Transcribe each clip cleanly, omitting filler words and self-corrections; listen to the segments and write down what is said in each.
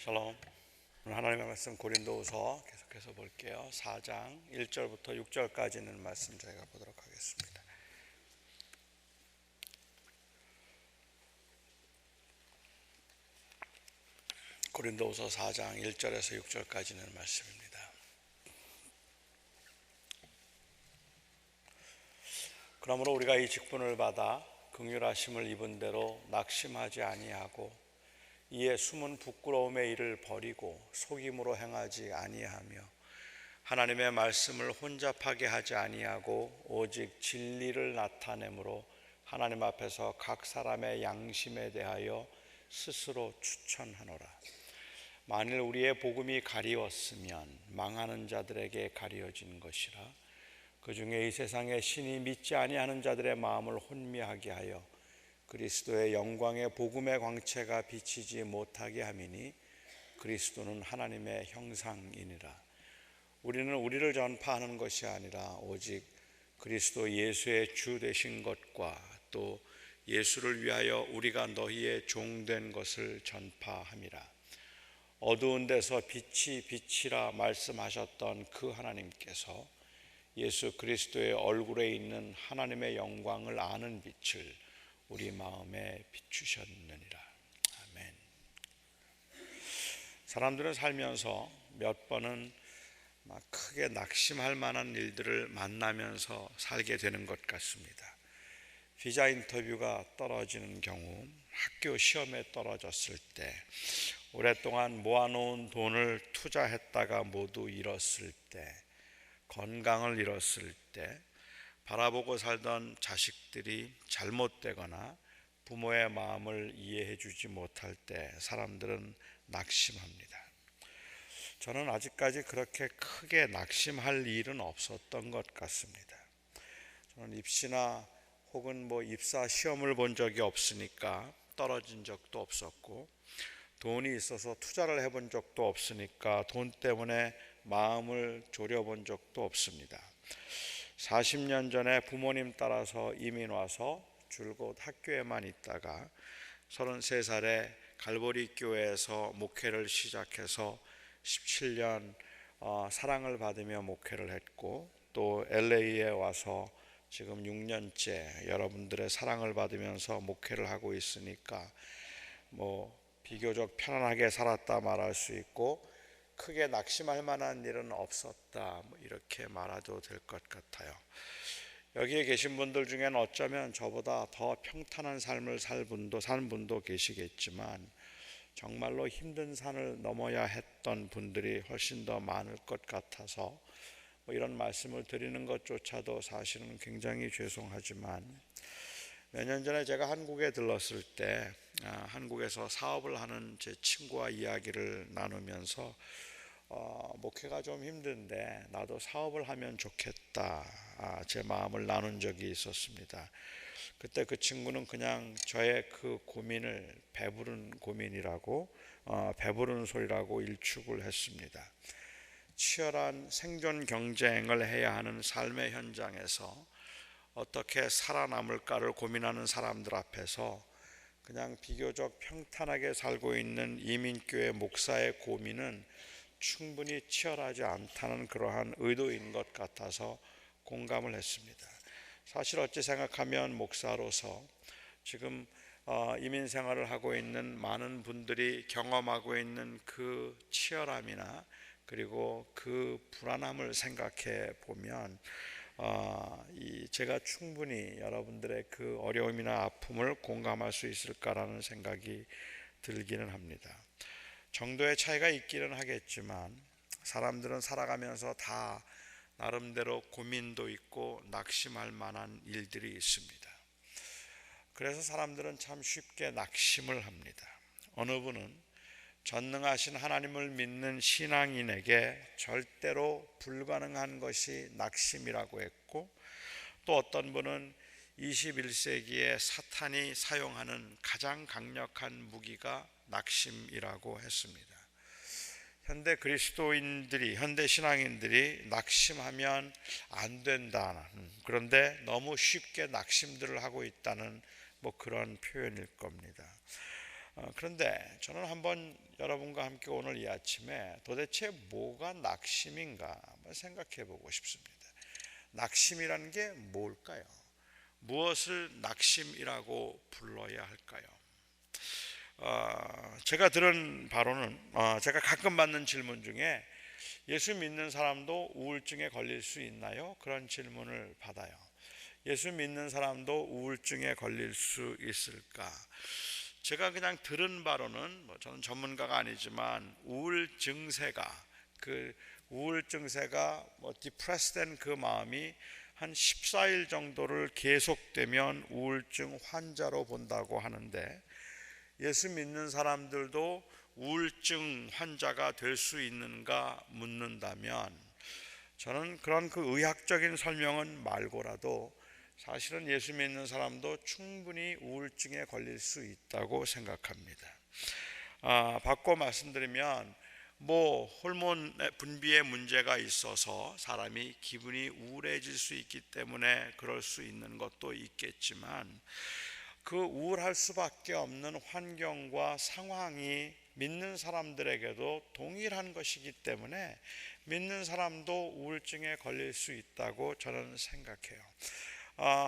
샬롬. 오늘 하나님의 말씀 고린도후서 계속해서 볼게요. 4장 1절부터 6절까지 있는 말씀 저희가 보도록 하겠습니다. 고린도후서 4장 1절에서 6절까지 있는 말씀입니다. 그러므로 우리가 이 직분을 받아 긍휼하심을 입은 대로 낙심하지 아니하고 이에 숨은 부끄러움의 일을 버리고 속임으로 행하지 아니하며 하나님의 말씀을 혼잡하게 하지 아니하고 오직 진리를 나타내므로 하나님 앞에서 각 사람의 양심에 대하여 스스로 추천하노라. 만일 우리의 복음이 가리웠으면 망하는 자들에게 가리워진 것이라. 그 중에 이 세상의 신이 믿지 아니하는 자들의 마음을 혼미하게 하여 그리스도의 영광의 복음의 광채가 비치지 못하게 함이니 그리스도는 하나님의 형상이니라. 우리는 우리를 전파하는 것이 아니라 오직 그리스도 예수의 주 되신 것과 또 예수를 위하여 우리가 너희의 종된 것을 전파함이라. 어두운 데서 빛이 빛이라 말씀하셨던 그 하나님께서 예수 그리스도의 얼굴에 있는 하나님의 영광을 아는 빛을 우리 마음에 비추셨느니라. 아멘. 사람들은 살면서 몇 번은 크게 낙심할 만한 일들을 만나면서 살게 되는 것 같습니다. 비자 인터뷰가 떨어지는 경우, 학교 시험에 떨어졌을 때, 오랫동안 모아놓은 돈을 투자했다가 모두 잃었을 때, 건강을 잃었을 때, 바라보고 살던 자식들이 잘못되거나 부모의 마음을 이해해 주지 못할 때 사람들은 낙심합니다. 저는 아직까지 그렇게 크게 낙심할 일은 없었던 것 같습니다. 저는 입시나 혹은 입사 시험을 본 적이 없으니까 떨어진 적도 없었고, 돈이 있어서 투자를 해본 적도 없으니까 돈 때문에 마음을 졸여본 적도 없습니다. 40년 전에 부모님 따라서 이민 와서 줄곧 학교에만 있다가 33살에 갈보리 교회에서 목회를 시작해서 17년 사랑을 받으며 목회를 했고, 또 LA에 와서 지금 6년째 여러분들의 사랑을 받으면서 목회를 하고 있으니까 비교적 편안하게 살았다 말할 수 있고, 크게 낙심할 만한 일은 없었다 이렇게 말해도 될 것 같아요. 여기에 계신 분들 중에는 어쩌면 저보다 더 평탄한 삶을 산 분도 계시겠지만 정말로 힘든 산을 넘어야 했던 분들이 훨씬 더 많을 것 같아서 이런 말씀을 드리는 것조차도 사실은 굉장히 죄송하지만, 몇 년 전에 제가 한국에 들렀을 때 한국에서 사업을 하는 제 친구와 이야기를 나누면서 목회가 좀 힘든데 나도 사업을 하면 좋겠다 제 마음을 나눈 적이 있었습니다. 그때 그 친구는 그냥 저의 그 고민을 배부른 고민이라고 배부른 소리라고 일축을 했습니다. 치열한 생존 경쟁을 해야 하는 삶의 현장에서 어떻게 살아남을까를 고민하는 사람들 앞에서 그냥 비교적 평탄하게 살고 있는 이민교회 목사의 고민은 충분히 치열하지 않다는 그러한 의도인 것 같아서 공감을 했습니다. 사실 어찌 생각하면 목사로서 지금 이민 생활을 하고 있는 많은 분들이 경험하고 있는 그 치열함이나 그리고 그 불안함을 생각해 보면 제가 충분히 여러분들의 그 어려움이나 아픔을 공감할 수 있을까라는 생각이 들기는 합니다. 정도의 차이가 있기는 하겠지만 사람들은 살아가면서 다 나름대로 고민도 있고 낙심할 만한 일들이 있습니다. 그래서 사람들은 참 쉽게 낙심을 합니다. 어느 분은 전능하신 하나님을 믿는 신앙인에게 절대로 불가능한 것이 낙심이라고 했고, 또 어떤 분은 21세기에 사탄이 사용하는 가장 강력한 무기가 낙심이라고 했습니다. 현대 그리스도인들이, 현대 신앙인들이 낙심하면 안 된다는, 그런데 너무 쉽게 낙심들을 하고 있다는 그런 표현일 겁니다. 그런데 저는 한번 여러분과 함께 오늘 이 아침에 도대체 뭐가 낙심인가 한번 생각해 보고 싶습니다. 낙심이라는 게 뭘까요? 무엇을 낙심이라고 불러야 할까요? 제가 들은 바로는 제가 가끔 받는 질문 중에 예수 믿는 사람도 우울증에 걸릴 수 있나요? 그런 질문을 받아요. 예수 믿는 사람도 우울증에 걸릴 수 있을까? 제가 그냥 들은 바로는 저는 전문가가 아니지만 우울증세가 디프레스된 그 마음이 한 14일 정도를 계속되면 우울증 환자로 본다고 하는데 예수 믿는 사람들도 우울증 환자가 될 수 있는가 묻는다면 저는 그런 그 의학적인 설명은 말고라도 사실은 예수 믿는 사람도 충분히 우울증에 걸릴 수 있다고 생각합니다. 바꿔 말씀드리면 호르몬 분비에 문제가 있어서 사람이 기분이 우울해질 수 있기 때문에 그럴 수 있는 것도 있겠지만 그 우울할 수밖에 없는 환경과 상황이 믿는 사람들에게도 동일한 것이기 때문에 믿는 사람도 우울증에 걸릴 수 있다고 저는 생각해요.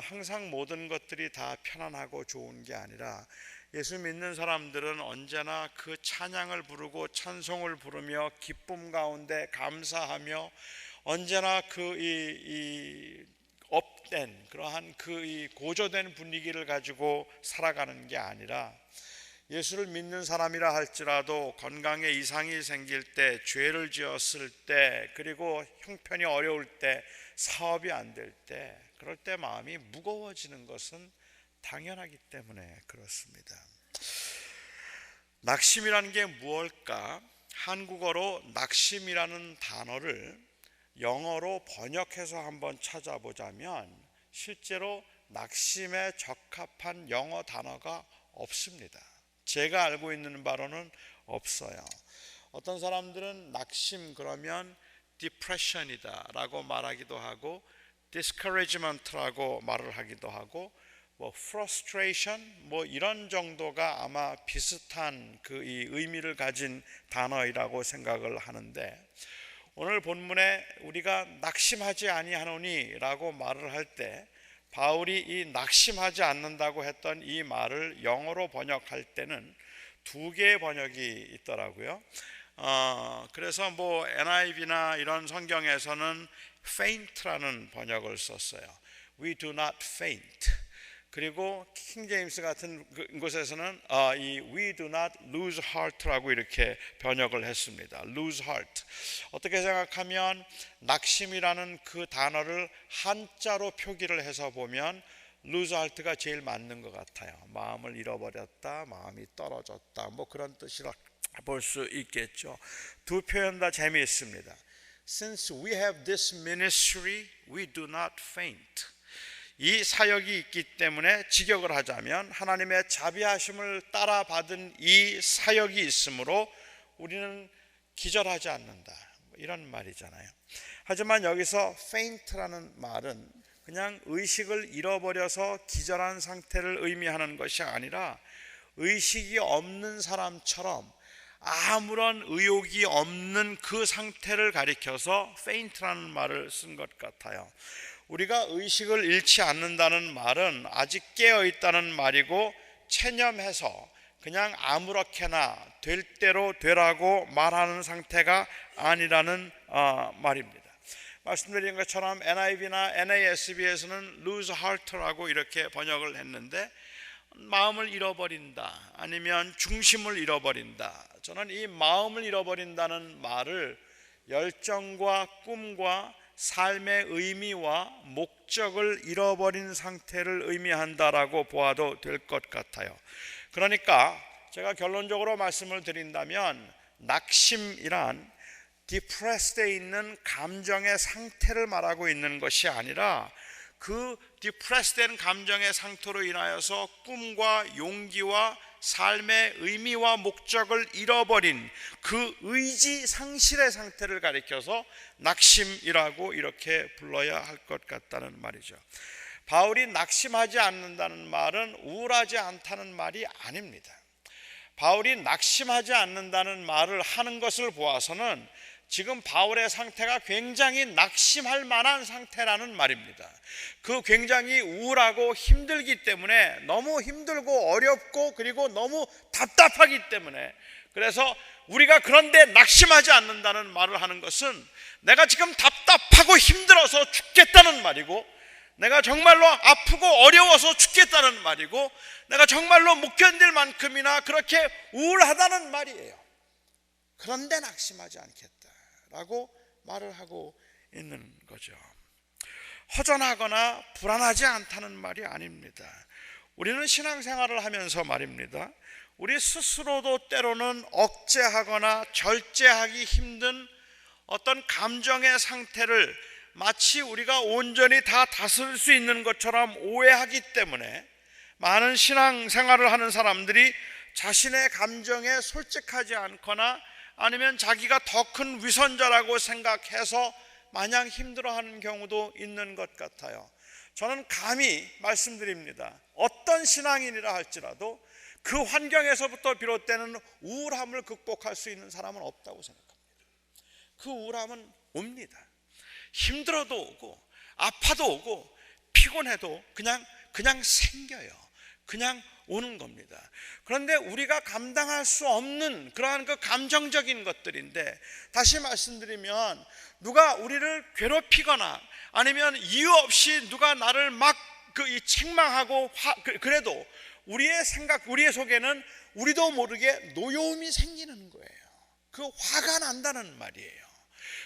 항상 모든 것들이 다 편안하고 좋은 게 아니라 예수 믿는 사람들은 언제나 그 찬양을 부르고 찬송을 부르며 기쁨 가운데 감사하며 언제나 업된 그러한 이 고조된 분위기를 가지고 살아가는 게 아니라 예수를 믿는 사람이라 할지라도 건강에 이상이 생길 때, 죄를 지었을 때, 그리고 형편이 어려울 때, 사업이 안 될 때, 그럴 때 마음이 무거워지는 것은 당연하기 때문에 그렇습니다. 낙심이라는 게 무엇일까? 한국어로 낙심이라는 단어를 영어로 번역해서 한번 찾아보자면 실제로 낙심에 적합한 영어 단어가 없습니다. 제가 알고 있는 바로는 없어요. 어떤 사람들은 낙심 그러면 depression이다 라고 말하기도 하고 discouragement라고 말을 하기도 하고 frustration 이런 정도가 아마 비슷한 이 의미를 가진 단어이라고 생각을 하는데 오늘 본문에 우리가 낙심하지 아니하노니 라고 말을 할 때 바울이 이 낙심하지 않는다고 했던 이 말을 영어로 번역할 때는 두 개의 번역이 있더라고요. 그래서 NIV나 이런 성경에서는 faint라는 번역을 썼어요. We do not faint. 그리고 킹제임스 같은 곳에서는 이 we do not lose heart라고 이렇게 번역을 했습니다. lose heart. 어떻게 생각하면 낙심이라는 그 단어를 한자로 표기를 해서 보면 lose heart가 제일 맞는 것 같아요. 마음을 잃어버렸다, 마음이 떨어졌다, 그런 뜻이라 볼 수 있겠죠. 두 표현 다 재미있습니다. Since we have this ministry, we do not faint. 이 사역이 있기 때문에 직역을 하자면 하나님의 자비하심을 따라 받은 이 사역이 있으므로 우리는 기절하지 않는다, 이런 말이잖아요. 하지만 여기서 faint라는 말은 그냥 의식을 잃어버려서 기절한 상태를 의미하는 것이 아니라 의식이 없는 사람처럼 아무런 의욕이 없는 그 상태를 가리켜서 faint라는 말을 쓴 것 같아요. 우리가 의식을 잃지 않는다는 말은 아직 깨어있다는 말이고 체념해서 그냥 아무렇게나 될 대로 되라고 말하는 상태가 아니라는 말입니다. 말씀드린 것처럼 NIV나 NASB에서는 lose heart라고 이렇게 번역을 했는데 마음을 잃어버린다 아니면 중심을 잃어버린다. 저는 이 마음을 잃어버린다는 말을 열정과 꿈과 삶의 의미와 목적을 잃어버린 상태를 의미한다라고 보아도 될 것 같아요. 그러니까 제가 결론적으로 말씀을 드린다면 낙심이란 디프레스되어 있는 감정의 상태를 말하고 있는 것이 아니라 그 디프레스된 감정의 상태로 인하여서 꿈과 용기와 삶의 의미와 목적을 잃어버린 그 의지 상실의 상태를 가리켜서 낙심이라고 이렇게 불러야 할 것 같다는 말이죠. 바울이 낙심하지 않는다는 말은 우울하지 않다는 말이 아닙니다. 바울이 낙심하지 않는다는 말을 하는 것을 보아서는 지금 바울의 상태가 굉장히 낙심할 만한 상태라는 말입니다. 그 굉장히 우울하고 힘들기 때문에, 너무 힘들고 어렵고 그리고 너무 답답하기 때문에, 그래서 우리가 그런데 낙심하지 않는다는 말을 하는 것은 내가 지금 답답하고 힘들어서 죽겠다는 말이고, 내가 정말로 아프고 어려워서 죽겠다는 말이고, 내가 정말로 못 견딜 만큼이나 그렇게 우울하다는 말이에요. 그런데 낙심하지 않겠다라고 말을 하고 있는 거죠. 허전하거나 불안하지 않다는 말이 아닙니다. 우리는 신앙생활을 하면서 말입니다, 우리 스스로도 때로는 억제하거나 절제하기 힘든 어떤 감정의 상태를 마치 우리가 온전히 다 다스릴 수 있는 것처럼 오해하기 때문에 많은 신앙생활을 하는 사람들이 자신의 감정에 솔직하지 않거나 아니면 자기가 더 큰 위선자라고 생각해서 마냥 힘들어하는 경우도 있는 것 같아요. 저는 감히 말씀드립니다. 어떤 신앙인이라 할지라도 그 환경에서부터 비롯되는 우울함을 극복할 수 있는 사람은 없다고 생각합니다. 그 우울함은 옵니다. 힘들어도 오고 아파도 오고 피곤해도 그냥 생겨요. 그냥 오는 겁니다. 그런데 우리가 감당할 수 없는 그러한 그 감정적인 것들인데, 다시 말씀드리면 누가 우리를 괴롭히거나 아니면 이유 없이 누가 나를 막 책망하고 그래도 우리의 생각, 우리의 속에는 우리도 모르게 노여움이 생기는 거예요. 그 화가 난다는 말이에요.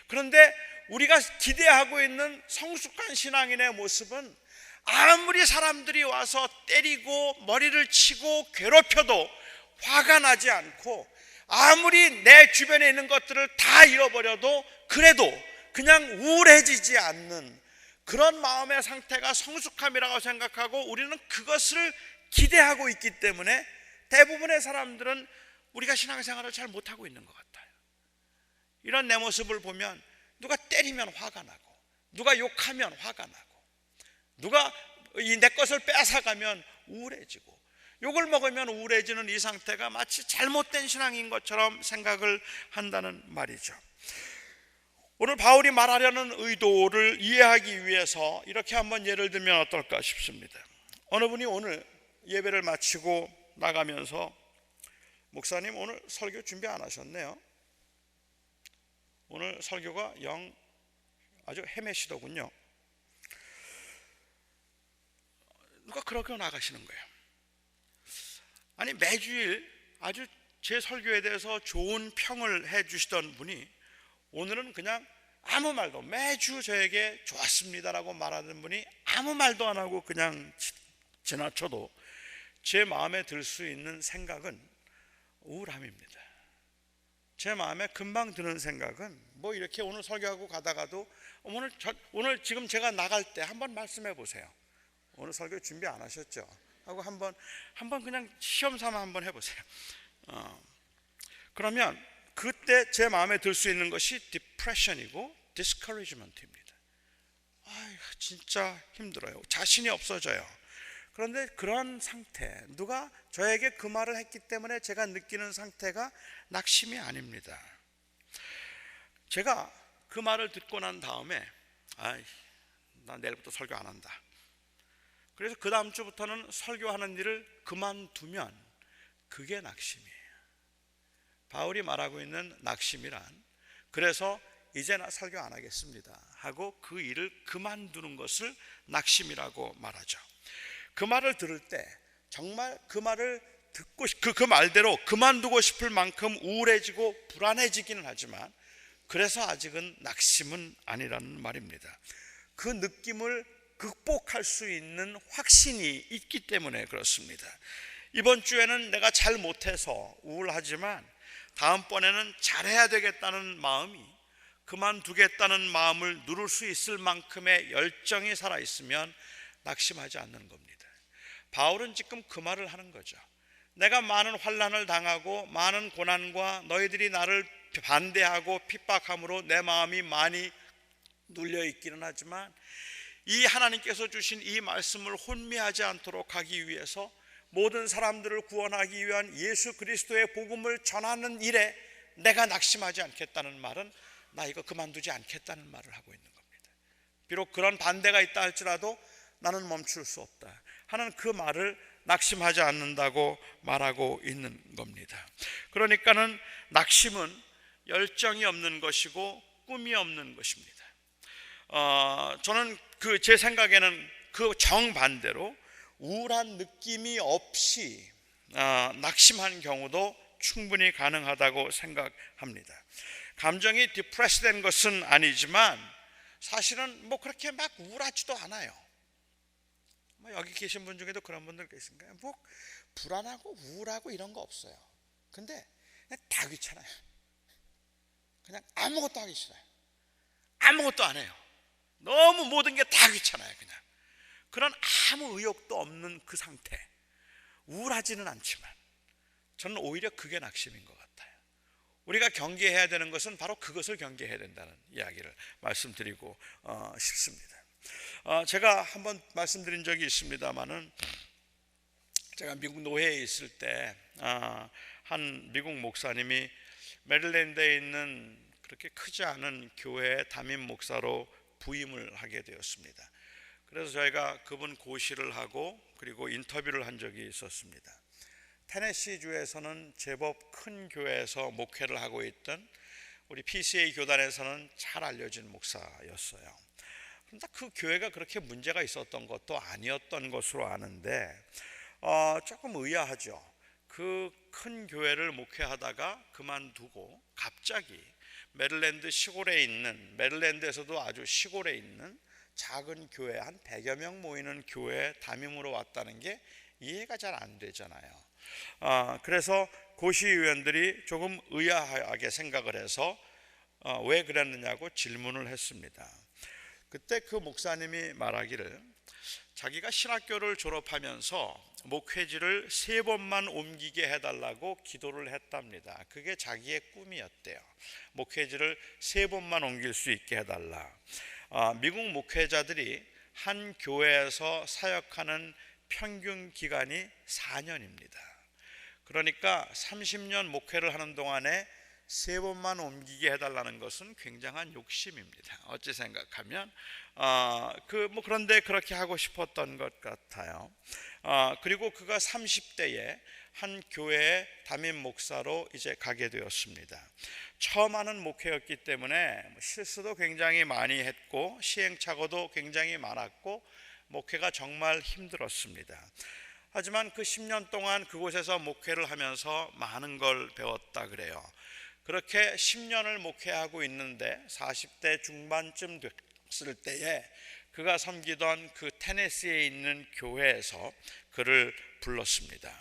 그런데 우리가 기대하고 있는 성숙한 신앙인의 모습은 아무리 사람들이 와서 때리고 머리를 치고 괴롭혀도 화가 나지 않고, 아무리 내 주변에 있는 것들을 다 잃어버려도 그래도 그냥 우울해지지 않는 그런 마음의 상태가 성숙함이라고 생각하고, 우리는 그것을 기대하고 있기 때문에 대부분의 사람들은 우리가 신앙생활을 잘 못하고 있는 것 같아요. 이런 내 모습을 보면 누가 때리면 화가 나고, 누가 욕하면 화가 나고, 누가 내 것을 뺏어가면 우울해지고, 욕을 먹으면 우울해지는 이 상태가 마치 잘못된 신앙인 것처럼 생각을 한다는 말이죠. 오늘 바울이 말하려는 의도를 이해하기 위해서 이렇게 한번 예를 들면 어떨까 싶습니다. 어느 분이 오늘 예배를 마치고 나가면서, 목사님 오늘 설교 준비 안 하셨네요. 오늘 설교가 영 아주 헤매시더군요. 누가 그렇게 나가시는 거예요. 아니, 매주일 아주 제 설교에 대해서 좋은 평을 해주시던 분이 오늘은 그냥 아무 말도, 매주 저에게 좋았습니다라고 말하는 분이 아무 말도 안 하고 그냥 지나쳐도 제 마음에 들 수 있는 생각은 우울함입니다. 제 마음에 금방 드는 생각은 뭐 이렇게 오늘 설교하고 가다가도 오늘 지금 제가 나갈 때 한번 말씀해 보세요. 오늘 설교 준비 안 하셨죠? 하고 한번 그냥 시험 삼아 한번 해보세요. 그러면 그때 제 마음에 들 수 있는 것이 디프레션이고 디스커리지먼트입니다. 진짜 힘들어요. 자신이 없어져요. 그런데 그런 상태, 누가 저에게 그 말을 했기 때문에 제가 느끼는 상태가 낙심이 아닙니다. 제가 그 말을 듣고 난 다음에 나 내일부터 설교 안 한다. 그래서 그 다음 주부터는 설교하는 일을 그만두면 그게 낙심이에요. 바울이 말하고 있는 낙심이란, 그래서 이제 나 설교 안 하겠습니다 하고 그 일을 그만두는 것을 낙심이라고 말하죠. 그 말을 들을 때 정말 그 말을 듣고 그 말대로 그만두고 싶을 만큼 우울해지고 불안해지기는 하지만, 그래서 아직은 낙심은 아니라는 말입니다. 그 느낌을 극복할 수 있는 확신이 있기 때문에 그렇습니다. 이번 주에는 내가 잘 못해서 우울하지만 다음번에는 잘해야 되겠다는 마음이, 그만두겠다는 마음을 누를 수 있을 만큼의 열정이 살아있으면 낙심하지 않는 겁니다. 바울은 지금 그 말을 하는 거죠. 내가 많은 환난을 당하고 많은 고난과 너희들이 나를 반대하고 핍박함으로 내 마음이 많이 눌려 있기는 하지만, 이 하나님께서 주신 이 말씀을 혼미하지 않도록 하기 위해서 모든 사람들을 구원하기 위한 예수 그리스도의 복음을 전하는 일에 내가 낙심하지 않겠다는 말은 나 이거 그만두지 않겠다는 말을 하고 있는 겁니다. 비록 그런 반대가 있다 할지라도 나는 멈출 수 없다 하는 그 말을 낙심하지 않는다고 말하고 있는 겁니다. 그러니까는 낙심은 열정이 없는 것이고 꿈이 없는 것입니다. 저는 제 생각에는 그 정반대로 우울한 느낌이 없이 낙심한 경우도 충분히 가능하다고 생각합니다. 감정이 디프레스된 것은 아니지만 사실은 뭐 그렇게 막 우울하지도 않아요. 여기 계신 분 중에도 그런 분들 계신가요? 뭐 불안하고 우울하고 이런 거 없어요. 근데 그냥 다 귀찮아요. 그냥 아무것도 하기 싫어요. 아무것도 안 해요. 너무 모든 게 다 귀찮아요. 그냥 그런 아무 의욕도 없는 그 상태. 우울하지는 않지만 저는 오히려 그게 낙심인 것 같아요. 우리가 경계해야 되는 것은 바로 그것을 경계해야 된다는 이야기를 말씀드리고 싶습니다. 제가 한번 말씀드린 적이 있습니다마는 제가 미국 노회에 있을 때 한 미국 목사님이 메릴랜드에 있는 그렇게 크지 않은 교회의 담임 목사로 부임을 하게 되었습니다. 그래서 저희가 그분 고시를 하고 그리고 인터뷰를 한 적이 있었습니다. 테네시주에서는 제법 큰 교회에서 목회를 하고 있던 우리 PCA 교단에서는 잘 알려진 목사였어요. 그런데 그 교회가 그렇게 문제가 있었던 것도 아니었던 것으로 아는데 조금 의아하죠. 그 큰 교회를 목회하다가 그만두고 갑자기 메릴랜드에서도 아주 시골에 있는 작은 교회 한 100여 명 모이는 교회 담임으로 왔다는 게 이해가 잘 안 되잖아요. 그래서 고시위원들이 조금 의아하게 생각을 해서 왜 그랬느냐고 질문을 했습니다. 그때 그 목사님이 말하기를 자기가 신학교를 졸업하면서 목회지를 3번만 옮기게 해달라고 기도를 했답니다. 그게 자기의 꿈이었대요. 목회지를 3번만 옮길 수 있게 해달라. 미국 목회자들이 한 교회에서 사역하는 평균 기간이 4년입니다. 그러니까 30년 목회를 하는 동안에 3번만 옮기게 해달라는 것은 굉장한 욕심입니다. 어찌 생각하면 그런데 그렇게 하고 싶었던 것 같아요. 그리고 그가 30대에 한 교회의 담임 목사로 이제 가게 되었습니다. 처음 하는 목회였기 때문에 실수도 굉장히 많이 했고 시행착오도 굉장히 많았고 목회가 정말 힘들었습니다. 하지만 그 10년 동안 그곳에서 목회를 하면서 많은 걸 배웠다 그래요. 그렇게 10년을 목회하고 있는데 40대 중반쯤 됐을 때에 그가 섬기던 그 테네시에 있는 교회에서 그를 불렀습니다.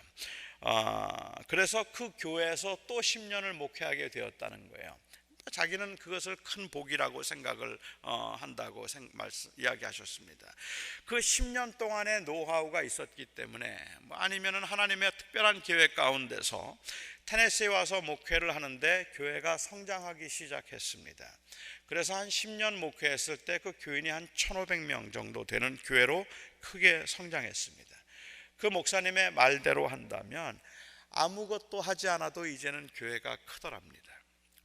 그래서 그 교회에서 또 10년을 목회하게 되었다는 거예요. 자기는 그것을 큰 복이라고 생각을 한다고 이야기하셨습니다. 그 10년 동안의 노하우가 있었기 때문에 아니면은 하나님의 특별한 계획 가운데서 테네시에 와서 목회를 하는데 교회가 성장하기 시작했습니다. 그래서 한 10년 목회했을 때 그 교인이 한 1,500명 정도 되는 교회로 크게 성장했습니다. 그 목사님의 말대로 한다면 아무것도 하지 않아도 이제는 교회가 크더랍니다.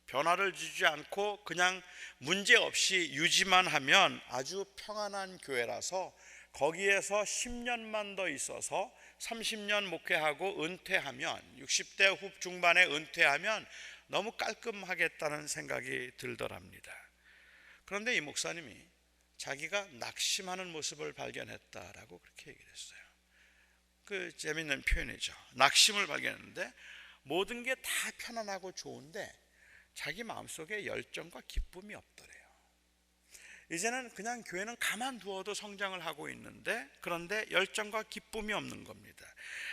변화를 주지 않고 그냥 문제없이 유지만 하면 아주 평안한 교회라서 거기에서 10년만 더 있어서 30년 목회하고 은퇴하면 60대 후중반에 은퇴하면 너무 깔끔하겠다는 생각이 들더랍니다. 그런데 이 목사님이 자기가 낙심하는 모습을 발견했다라고 그렇게 얘기를 했어요. 그 재밌는 표현이죠. 낙심을 발견했는데 모든 게 다 편안하고 좋은데 자기 마음속에 열정과 기쁨이 없더래요. 이제는 그냥 교회는 가만두어도 성장을 하고 있는데 그런데 열정과 기쁨이 없는 겁니다.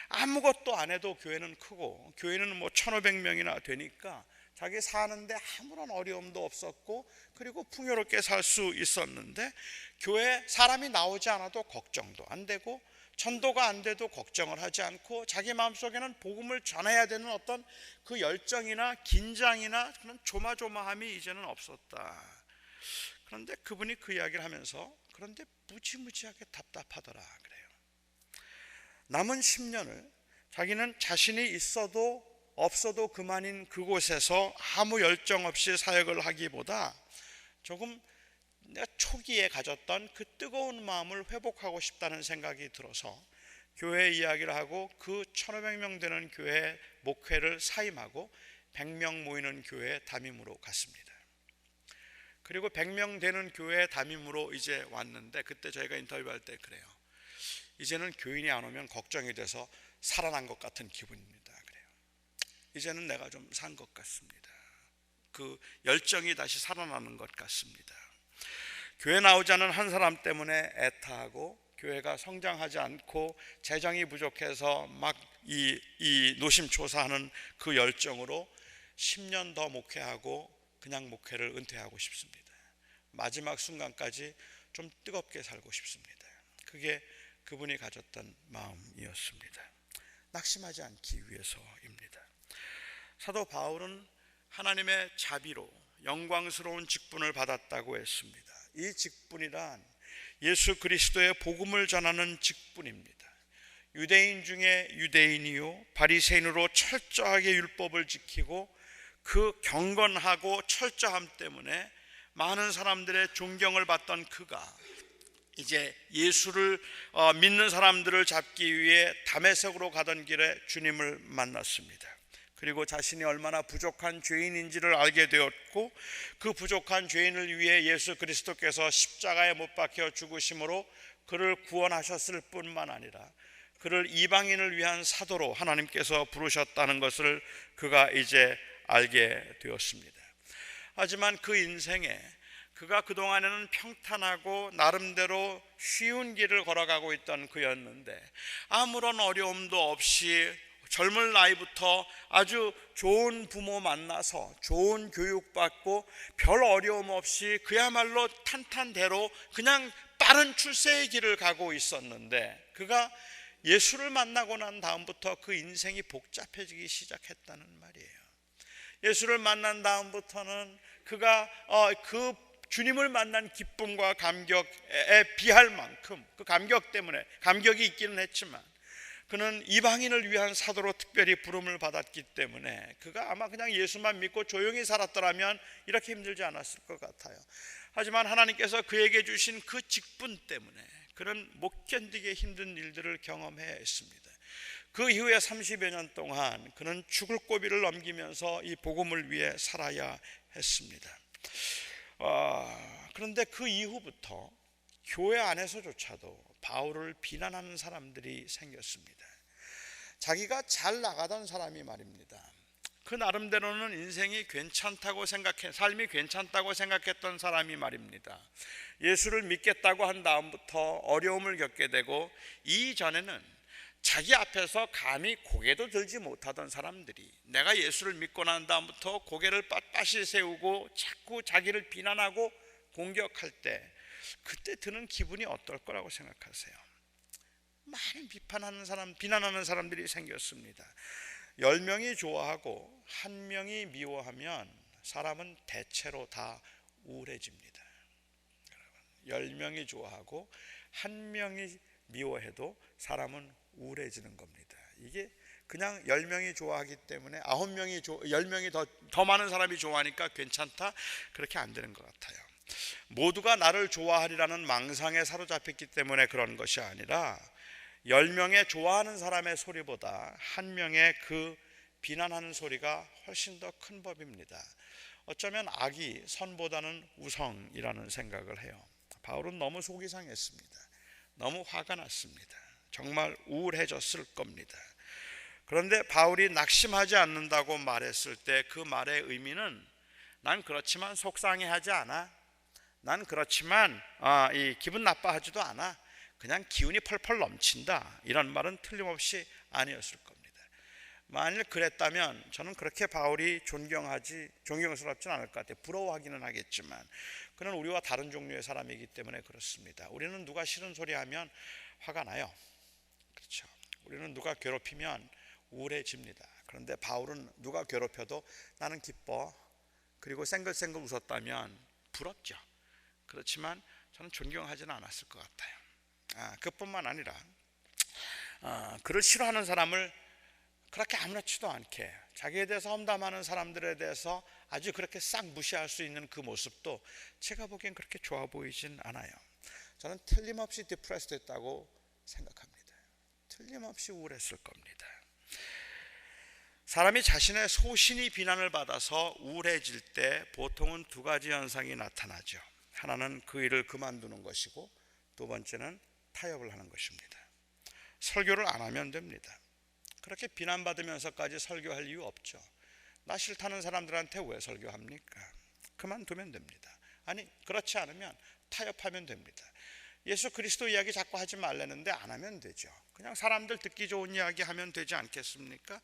아무것도 안 해도 교회는 크고 교회는 1,500명이나 되니까 자기 사는데 아무런 어려움도 없었고 그리고 풍요롭게 살 수 있었는데 교회 사람이 나오지 않아도 걱정도 안 되고 전도가 안 돼도 걱정을 하지 않고 자기 마음속에는 복음을 전해야 되는 어떤 그 열정이나 긴장이나 그런 조마조마함이 이제는 없었다. 그런데 그분이 그 이야기를 하면서 그런데 무지무지하게 답답하더라 그래요. 남은 10년을 자기는 자신이 있어도 없어도 그만인 그곳에서 아무 열정 없이 사역을 하기보다 조금 내가 초기에 가졌던 그 뜨거운 마음을 회복하고 싶다는 생각이 들어서 교회 이야기를 하고 그 1500명 되는 교회 목회를 사임하고 100명 모이는 교회 담임으로 갔습니다. 그리고 100명 되는 교회 담임으로 이제 왔는데, 그때 저희가 인터뷰할 때 그래요. 이제는 교인이 안 오면 걱정이 돼서 살아난 것 같은 기분입니다. 그래요. 이제는 내가 좀 산 것 같습니다. 그 열정이 다시 살아나는 것 같습니다. 교회 나오지 않은 한 사람 때문에 애타하고 교회가 성장하지 않고 재정이 부족해서 막 이 노심초사하는 그 열정으로 10년 더 목회하고 그냥 목회를 은퇴하고 싶습니다. 마지막 순간까지 좀 뜨겁게 살고 싶습니다. 그게 그분이 가졌던 마음이었습니다. 낙심하지 않기 위해서입니다. 사도 바울은 하나님의 자비로 영광스러운 직분을 받았다고 했습니다. 이 직분이란 예수 그리스도의 복음을 전하는 직분입니다. 유대인 중에 유대인이요 바리새인으로 철저하게 율법을 지키고 그 경건하고 철저함 때문에 많은 사람들의 존경을 받던 그가 이제 예수를 믿는 사람들을 잡기 위해 다메섹으로 가던 길에 주님을 만났습니다. 그리고 자신이 얼마나 부족한 죄인인지를 알게 되었고, 그 부족한 죄인을 위해 예수 그리스도께서 십자가에 못 박혀 죽으심으로 그를 구원하셨을 뿐만 아니라 그를 이방인을 위한 사도로 하나님께서 부르셨다는 것을 그가 이제 알게 되었습니다. 하지만 그 인생에 그가 그동안에는 평탄하고 나름대로 쉬운 길을 걸어가고 있던 그였는데, 아무런 어려움도 없이 젊은 나이부터 아주 좋은 부모 만나서 좋은 교육받고 별 어려움 없이 그야말로 탄탄대로 그냥 빠른 출세의 길을 가고 있었는데, 그가 예수를 만나고 난 다음부터 그 인생이 복잡해지기 시작했다는 말이에요. 예수를 만난 다음부터는 그가 그 주님을 만난 기쁨과 감격에 비할 만큼, 그 감격 때문에, 감격이 있기는 했지만 그는 이방인을 위한 사도로 특별히 부름을 받았기 때문에 그가 아마 그냥 예수만 믿고 조용히 살았더라면 이렇게 힘들지 않았을 것 같아요. 하지만 하나님께서 그에게 주신 그 직분 때문에 그는 못 견디게 힘든 일들을 경험해야 했습니다. 그 이후에 30여 년 동안 그는 죽을 고비를 넘기면서 이 복음을 위해 살아야 했습니다. 그런데 그 이후부터 교회 안에서조차도 바울을 비난하는 사람들이 생겼습니다. 자기가 잘 나가던 사람이 말입니다. 그 나름대로는 인생이 괜찮다고 삶이 괜찮다고 생각했던 사람이 말입니다. 예수를 믿겠다고 한 다음부터 어려움을 겪게 되고, 이전에는 자기 앞에서 감히 고개도 들지 못하던 사람들이 내가 예수를 믿고 난 다음부터 고개를 빳빳이 세우고 자꾸 자기를 비난하고 공격할 때, 그때 드는 기분이 어떨 거라고 생각하세요? 많은 비난하는 사람들이 생겼습니다. 10명이 좋아하고 1명이 미워하면 사람은 대체로 다 우울해집니다. 10명이 좋아하고 1명이 미워해도 사람은 우울해지는 겁니다. 이게 그냥 10명이 좋아하기 때문에 10명이 더 많은 사람이 좋아하니까 괜찮다, 그렇게 안 되는 것 같아요. 모두가 나를 좋아하리라는 망상에 사로잡혔기 때문에 그런 것이 아니라 10명의 좋아하는 사람의 소리보다 1명의 그 비난하는 소리가 훨씬 더 큰 법입니다. 어쩌면 악이 선보다는 우성이라는 생각을 해요. 바울은 너무 속이 상했습니다. 너무 화가 났습니다. 정말 우울해졌을 겁니다. 그런데 바울이 낙심하지 않는다고 말했을 때 그 말의 의미는, 난 그렇지만 속상해하지 않아, 난 그렇지만 이 기분 나빠하지도 않아, 그냥 기운이 펄펄 넘친다, 이런 말은 틀림없이 아니었을 겁니다. 만일 그랬다면 저는 그렇게 바울이 존경스럽지는 않을 것 같아요. 부러워하기는 하겠지만 그는 우리와 다른 종류의 사람이기 때문에 그렇습니다. 우리는 누가 싫은 소리 하면 화가 나요. 그렇죠. 우리는 누가 괴롭히면 우울해집니다. 그런데 바울은 누가 괴롭혀도 나는 기뻐, 그리고 생글생글 웃었다면 부럽죠. 그렇지만 저는 존경하지는 않았을 것 같아요. 그뿐만 아니라 그를 싫어하는 사람을 그렇게 아무렇지도 않게 자기에 대해서 험담하는 사람들에 대해서 아주 그렇게 싹 무시할 수 있는 그 모습도 제가 보기엔 그렇게 좋아 보이진 않아요. 저는 틀림없이 디프레스드 했다고 생각합니다. 틀림없이 우울했을 겁니다. 사람이 자신의 소신이 비난을 받아서 우울해질 때 보통은 두 가지 현상이 나타나죠. 하나는 그 일을 그만두는 것이고, 두 번째는 타협을 하는 것입니다. 설교를 안 하면 됩니다. 그렇게 비난받으면서까지 설교할 이유 없죠. 나 싫다는 사람들한테 왜 설교합니까? 그만두면 됩니다. 아니, 그렇지 않으면 타협하면 됩니다. 예수 그리스도 이야기 자꾸 하지 말라는데 안 하면 되죠. 그냥 사람들 듣기 좋은 이야기 하면 되지 않겠습니까?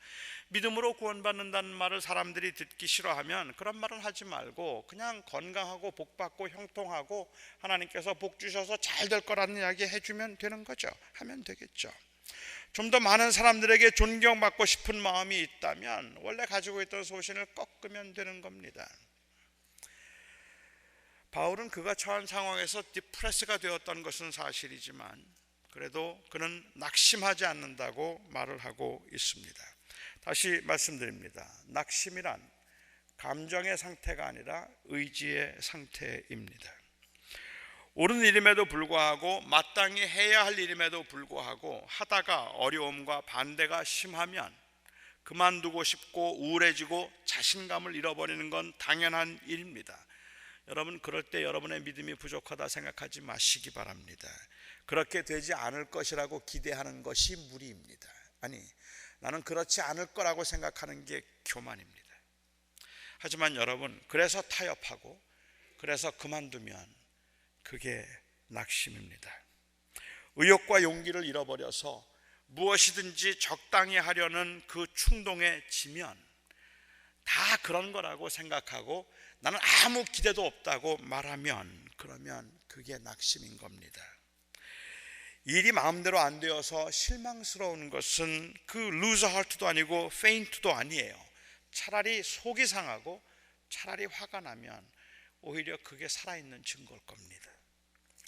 믿음으로 구원받는다는 말을 사람들이 듣기 싫어하면 그런 말을 하지 말고 그냥 건강하고 복받고 형통하고 하나님께서 복 주셔서 잘 될 거라는 이야기 해주면 되는 거죠. 하면 되겠죠. 좀 더 많은 사람들에게 존경받고 싶은 마음이 있다면 원래 가지고 있던 소신을 꺾으면 되는 겁니다. 바울은 그가 처한 상황에서 디프레스가 되었던 것은 사실이지만 그래도 그는 낙심하지 않는다고 말을 하고 있습니다. 다시 말씀드립니다. 낙심이란 감정의 상태가 아니라 의지의 상태입니다. 옳은 일임에도 불구하고 마땅히 해야 할 일임에도 불구하고 하다가 어려움과 반대가 심하면 그만두고 싶고 우울해지고 자신감을 잃어버리는 건 당연한 일입니다. 여러분, 그럴 때 여러분의 믿음이 부족하다 생각하지 마시기 바랍니다. 그렇게 되지 않을 것이라고 기대하는 것이 무리입니다. 아니, 나는 그렇지 않을 거라고 생각하는 게 교만입니다. 하지만 여러분, 그래서 타협하고 그래서 그만두면 그게 낙심입니다. 의욕과 용기를 잃어버려서 무엇이든지 적당히 하려는 그 충동에 지면 다 그런 거라고 생각하고 나는 아무 기대도 없다고 말하면 그러면 그게 낙심인 겁니다. 일이 마음대로 안 되어서 실망스러운 것은 그 루즈 하트도 아니고 페인트도 아니에요. 차라리 속이 상하고 차라리 화가 나면 오히려 그게 살아있는 증거일 겁니다.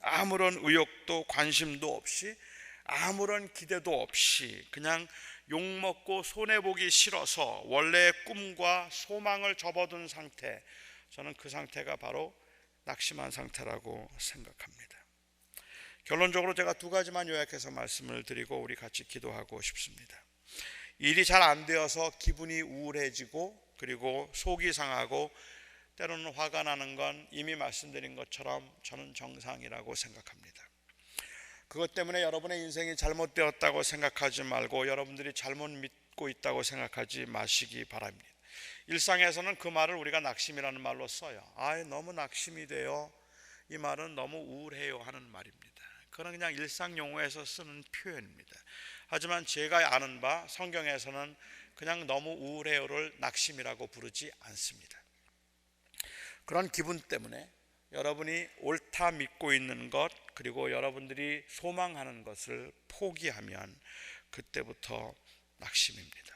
아무런 의욕도 관심도 없이 아무런 기대도 없이 그냥 욕먹고 손해보기 싫어서 원래의 꿈과 소망을 접어둔 상태, 저는 그 상태가 바로 낙심한 상태라고 생각합니다. 결론적으로 제가 두 가지만 요약해서 말씀을 드리고 우리 같이 기도하고 싶습니다. 일이 잘 안 되어서 기분이 우울해지고 그리고 속이 상하고 때로는 화가 나는 건 이미 말씀드린 것처럼 저는 정상이라고 생각합니다. 그것 때문에 여러분의 인생이 잘못되었다고 생각하지 말고 여러분들이 잘못 믿고 있다고 생각하지 마시기 바랍니다. 일상에서는 그 말을 우리가 낙심이라는 말로 써요. 너무 낙심이 돼요. 이 말은 너무 우울해요 하는 말입니다. 그건 그냥 일상 용어에서 쓰는 표현입니다. 하지만 제가 아는 바 성경에서는 그냥 너무 우울해요를 낙심이라고 부르지 않습니다. 그런 기분 때문에 여러분이 옳다 믿고 있는 것 그리고 여러분들이 소망하는 것을 포기하면 그때부터 낙심입니다.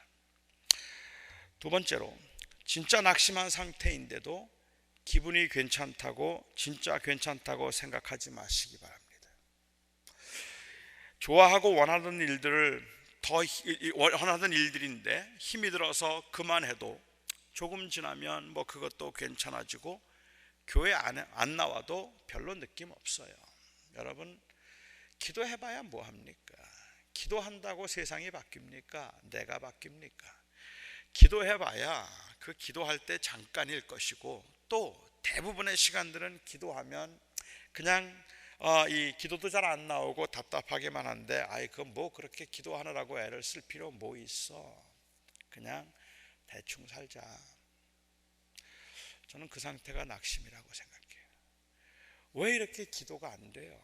두 번째로, 진짜 낙심한 상태인데도 기분이 괜찮다고 진짜 괜찮다고 생각하지 마시기 바랍니다. 좋아하고 원하던 일들인데 힘이 들어서 그만해도 조금 지나면 그것도 괜찮아지고 교회 안 나와도 별로 느낌 없어요. 여러분, 기도해봐야 뭐합니까? 기도한다고 세상이 바뀝니까? 내가 바뀝니까? 기도해봐야 그 기도할 때 잠깐일 것이고 또 대부분의 시간들은 기도하면 그냥 이 기도도 잘 안 나오고 답답하기만 한데 그건 뭐 그렇게 기도하느라고 애를 쓸 필요 뭐 있어? 그냥 대충 살자. 저는 그 상태가 낙심이라고 생각해요. 왜 이렇게 기도가 안 돼요?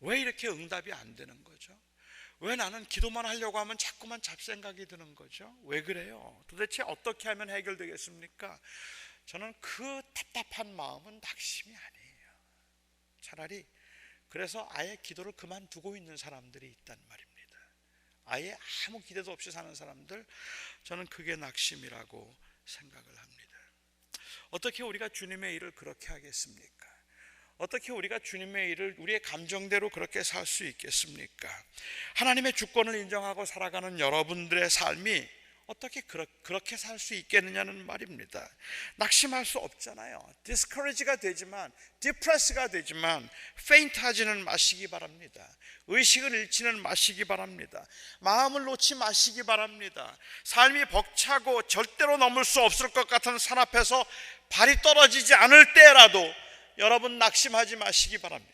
왜 이렇게 응답이 안 되는 거죠? 왜 나는 기도만 하려고 하면 자꾸만 잡생각이 드는 거죠? 왜 그래요? 도대체 어떻게 하면 해결되겠습니까? 저는 그 답답한 마음은 낙심이 아니에요. 차라리 그래서 아예 기도를 그만두고 있는 사람들이 있단 말입니다. 아예 아무 기대도 없이 사는 사람들, 저는 그게 낙심이라고 생각을 합니다. 어떻게 우리가 주님의 일을 그렇게 하겠습니까? 어떻게 우리가 주님의 일을 우리의 감정대로 그렇게 살 수 있겠습니까? 하나님의 주권을 인정하고 살아가는 여러분들의 삶이 어떻게 그렇게 살 수 있겠느냐는 말입니다. 낙심할 수 없잖아요. discourage가 되지만, depress가 되지만 faint하지는 마시기 바랍니다. 의식을 잃지는 마시기 바랍니다. 마음을 놓지 마시기 바랍니다. 삶이 벅차고 절대로 넘을 수 없을 것 같은 산 앞에서 발이 떨어지지 않을 때라도 여러분 낙심하지 마시기 바랍니다.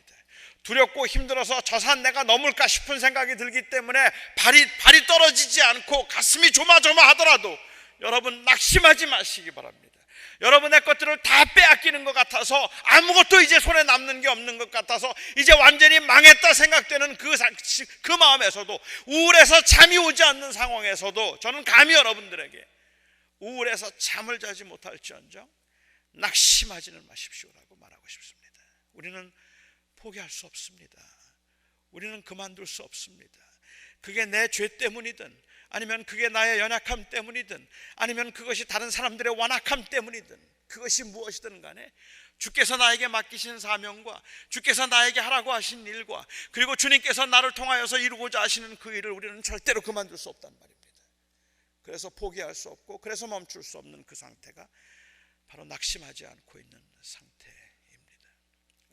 두렵고 힘들어서 저 산 내가 넘을까 싶은 생각이 들기 때문에 발이 떨어지지 않고 가슴이 조마조마하더라도 여러분 낙심하지 마시기 바랍니다. 여러분의 것들을 다 빼앗기는 것 같아서, 아무것도 이제 손에 남는 게 없는 것 같아서 이제 완전히 망했다 생각되는 그 마음에서도, 우울해서 잠이 오지 않는 상황에서도 저는 감히 여러분들에게 우울해서 잠을 자지 못할지언정 낙심하지는 마십시오라고 말하고 싶습니다. 우리는 포기할 수 없습니다. 우리는 그만둘 수 없습니다. 그게 내 죄 때문이든, 아니면 그게 나의 연약함 때문이든, 아니면 그것이 다른 사람들의 완악함 때문이든, 그것이 무엇이든 간에 주께서 나에게 맡기신 사명과 주께서 나에게 하라고 하신 일과, 그리고 주님께서 나를 통하여서 이루고자 하시는 그 일을 우리는 절대로 그만둘 수 없단 말입니다. 그래서 포기할 수 없고, 그래서 멈출 수 없는 그 상태가 바로 낙심하지 않고 있는 상태입니다.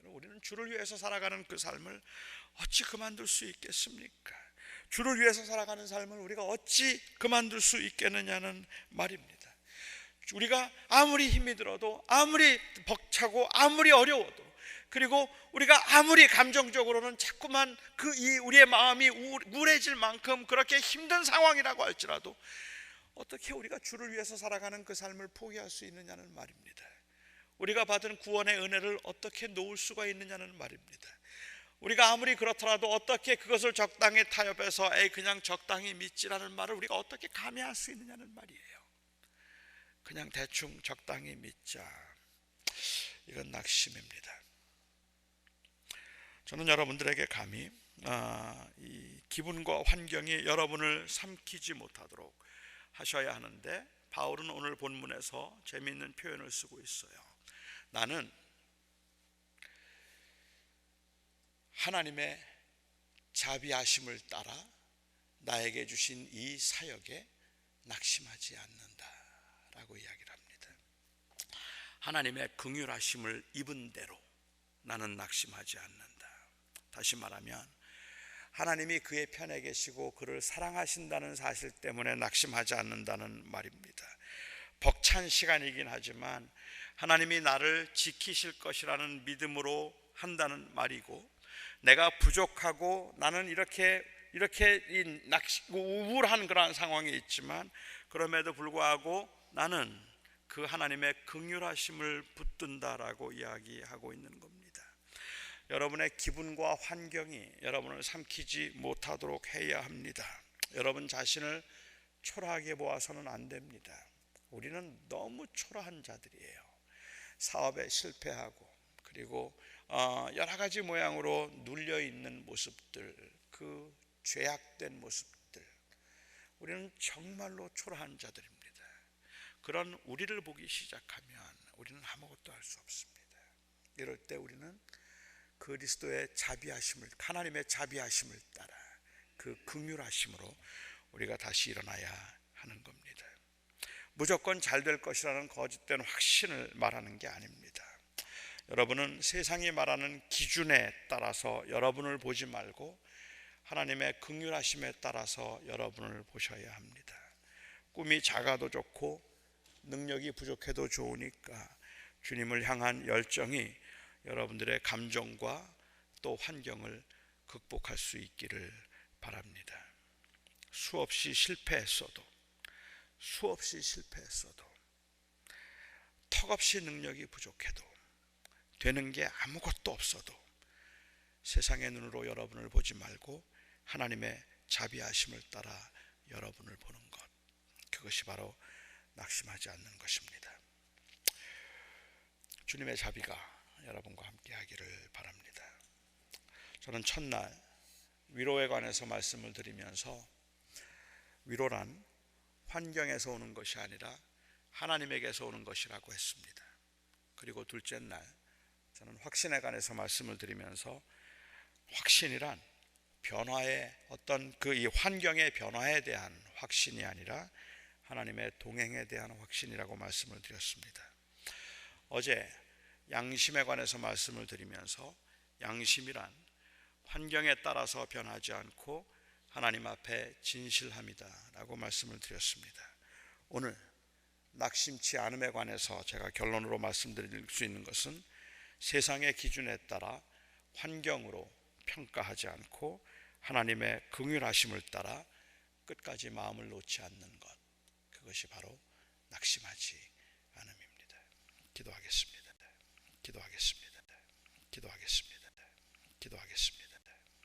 우리는 주를 위해서 살아가는 그 삶을 어찌 그만둘 수 있겠습니까? 주를 위해서 살아가는 삶을 우리가 어찌 그만둘 수 있겠느냐는 말입니다. 우리가 아무리 힘이 들어도, 아무리 벅차고, 아무리 어려워도, 그리고 우리가 아무리 감정적으로는 자꾸만 우리의 마음이 우울해질 만큼 그렇게 힘든 상황이라고 할지라도 어떻게 우리가 주를 위해서 살아가는 그 삶을 포기할 수 있느냐는 말입니다. 우리가 받은 구원의 은혜를 어떻게 놓을 수가 있느냐는 말입니다. 우리가 아무리 그렇더라도 어떻게 그것을 적당히 타협해서 그냥 적당히 믿지라는 말을 우리가 어떻게 감히 할 수 있느냐는 말이에요. 그냥 대충 적당히 믿자, 이건 낙심입니다. 저는 여러분들에게 감히 이 기분과 환경이 여러분을 삼키지 못하도록 하셔야 하는데, 바울은 오늘 본문에서 재미있는 표현을 쓰고 있어요. 나는 하나님의 자비하심을 따라 나에게 주신 이 사역에 낙심하지 않는다 라고 이야기를 합니다. 하나님의 긍휼하심을 입은 대로 나는 낙심하지 않는다. 다시 말하면 하나님이 그의 편에 계시고 그를 사랑하신다는 사실 때문에 낙심하지 않는다는 말입니다. 벅찬 시간이긴 하지만 하나님이 나를 지키실 것이라는 믿음으로 한다는 말이고, 내가 부족하고 나는 이렇게 우울한 그러한 상황이 있지만 그럼에도 불구하고 나는 그 하나님의 긍휼하심을 붙든다라고 이야기하고 있는 겁니다. 여러분의 기분과 환경이 여러분을 삼키지 못하도록 해야 합니다. 여러분 자신을 초라하게 보아서는 안 됩니다. 우리는 너무 초라한 자들이에요. 사업에 실패하고, 그리고 여러 가지 모양으로 눌려 있는 모습들, 그 죄악된 모습들, 우리는 정말로 초라한 자들입니다. 그런 우리를 보기 시작하면 우리는 아무것도 할 수 없습니다. 이럴 때 우리는 그리스도의 자비하심을, 하나님의 자비하심을 따라 그 긍휼하심으로 우리가 다시 일어나야 하는 겁니다. 무조건 잘 될 것이라는 거짓된 확신을 말하는 게 아닙니다. 여러분은 세상이 말하는 기준에 따라서 여러분을 보지 말고 하나님의 긍휼하심에 따라서 여러분을 보셔야 합니다. 꿈이 작아도 좋고 능력이 부족해도 좋으니까 주님을 향한 열정이 여러분들의 감정과 또 환경을 극복할 수 있기를 바랍니다. 수없이 실패했어도 턱없이 능력이 부족해도, 되는 게 아무것도 없어도 세상의 눈으로 여러분을 보지 말고 하나님의 자비하심을 따라 여러분을 보는 것, 그것이 바로 낙심하지 않는 것입니다. 주님의 자비가 여러분과 함께 하기를 바랍니다. 저는 첫날 위로에 관해서 말씀을 드리면서 위로란 환경에서 오는 것이 아니라 하나님에게서 오는 것이라고 했습니다. 그리고 둘째 날 저는 확신에 관해서 말씀을 드리면서 확신이란 변화의 어떤 이 환경의 변화에 대한 확신이 아니라 하나님의 동행에 대한 확신이라고 말씀을 드렸습니다. 어제 양심에 관해서 말씀을 드리면서 양심이란 환경에 따라서 변하지 않고 하나님 앞에 진실함이다 라고 말씀을 드렸습니다. 오늘 낙심치 않음에 관해서 제가 결론으로 말씀드릴 수 있는 것은 세상의 기준에 따라 환경으로 평가하지 않고 하나님의 긍휼하심을 따라 끝까지 마음을 놓지 않는 것, 그것이 바로 낙심하지 않음입니다. 기도하겠습니다. 기도하겠습니다. 기도하겠습니다. 기도하겠습니다.